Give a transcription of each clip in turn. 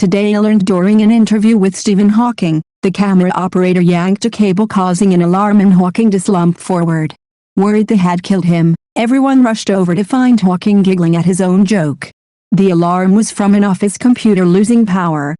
Today I learned during an interview with Stephen Hawking, the camera operator yanked a cable causing an alarm and Hawking to slump forward. Worried they had killed him, everyone rushed over to find Hawking giggling at his own joke. The alarm was from an office computer losing power.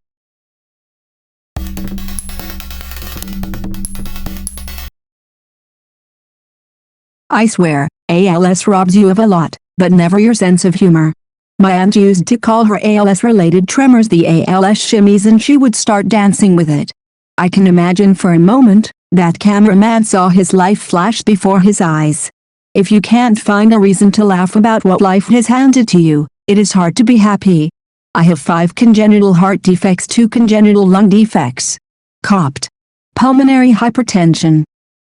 I swear, ALS robs you of a lot, but never your sense of humor. My aunt used to call her ALS-related tremors the ALS shimmies, and she would start dancing with it. I can imagine for a moment, that cameraman saw his life flash before his eyes. If you can't find a reason to laugh about what life has handed to you, it is hard to be happy. I have 5 congenital heart defects, 2 congenital lung defects. COPD. Pulmonary hypertension.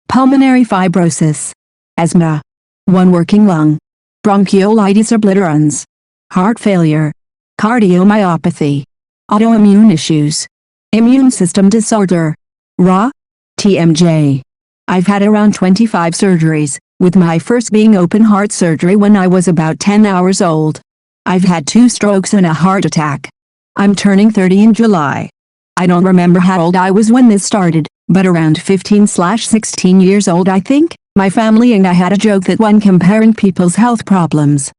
Pulmonary fibrosis. Asthma. 1 working lung. Bronchiolitis obliterans. Heart failure. Cardiomyopathy. Autoimmune issues. Immune system disorder. RA. TMJ. I've had around 25 surgeries, with my first being open heart surgery when I was about 10 hours old. I've had 2 strokes and a heart attack. I'm turning 30 in July. I don't remember how old I was when this started, but around 15/16 years old I think. My family and I had a joke that when comparing people's health problems,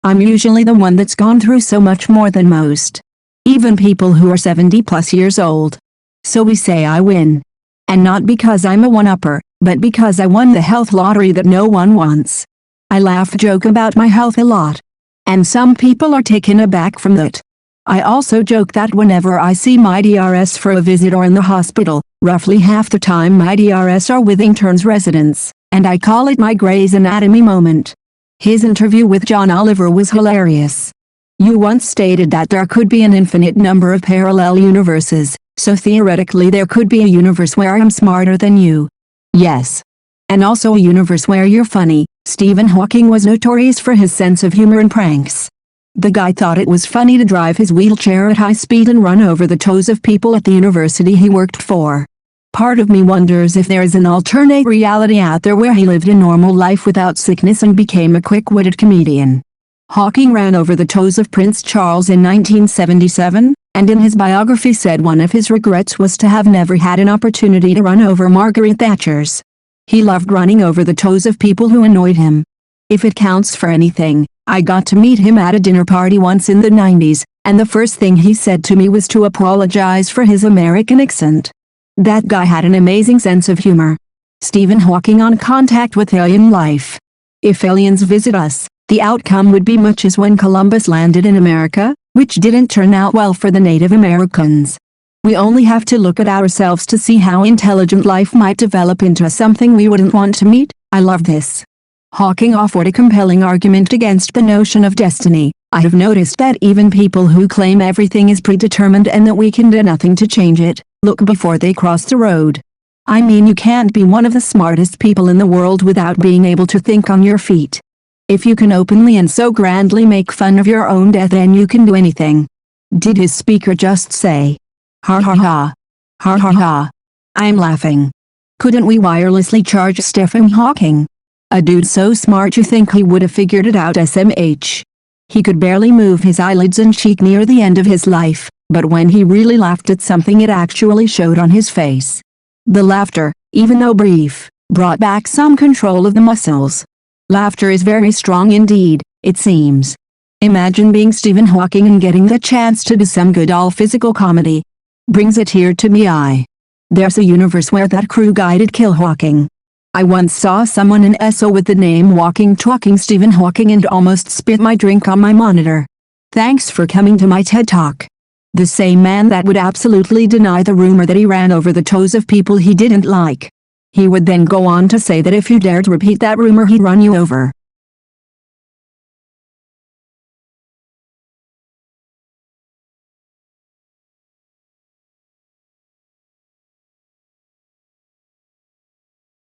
I'm usually the one that's gone through so much more than most. Even people who are 70+ years old. So we say I win. And not because I'm a one-upper, but because I won the health lottery that no one wants. I joke about my health a lot. And some people are taken aback from that. I also joke that whenever I see my DRS for a visit or in the hospital, roughly half the time my DRS are with interns residents, and I call it my Grey's Anatomy moment. His interview with John Oliver was hilarious. You once stated that there could be an infinite number of parallel universes, so theoretically there could be a universe where I'm smarter than you. Yes. And also a universe where you're funny. Stephen Hawking was notorious for his sense of humor and pranks. The guy thought it was funny to drive his wheelchair at high speed and run over the toes of people at the university he worked for. Part of me wonders if there is an alternate reality out there where he lived a normal life without sickness and became a quick-witted comedian. Hawking ran over the toes of Prince Charles in 1977, and in his biography said one of his regrets was to have never had an opportunity to run over Margaret Thatcher's. He loved running over the toes of people who annoyed him. If it counts for anything, I got to meet him at a dinner party once in the 90s, and the first thing he said to me was to apologize for his American accent. That guy had an amazing sense of humor. Stephen Hawking on contact with alien life. If aliens visit us, the outcome would be much as when Columbus landed in America, which didn't turn out well for the Native Americans. We only have to look at ourselves to see how intelligent life might develop into something we wouldn't want to meet. I love this. Hawking offered a compelling argument against the notion of destiny. I have noticed that even people who claim everything is predetermined and that we can do nothing to change it, look before they cross the road. I mean, you can't be one of the smartest people in the world without being able to think on your feet. If you can openly and so grandly make fun of your own death, then you can do anything. Did his speaker just say, ha ha ha, ha ha ha? I'm laughing. Couldn't we wirelessly charge Stephen Hawking? A dude so smart you think he would have figured it out SMH. He could barely move his eyelids and cheek near the end of his life, but when he really laughed at something it actually showed on his face. The laughter, even though brief, brought back some control of the muscles. Laughter is very strong indeed, it seems. Imagine being Stephen Hawking and getting the chance to do some good all physical comedy. Brings a tear to me eye. There's a universe where that crew guy did kill Hawking. I once saw someone in SO with the name Walking Talking Stephen Hawking and almost spit my drink on my monitor. Thanks for coming to my TED Talk. The same man that would absolutely deny the rumor that he ran over the toes of people he didn't like. He would then go on to say that if you dared repeat that rumor he'd run you over.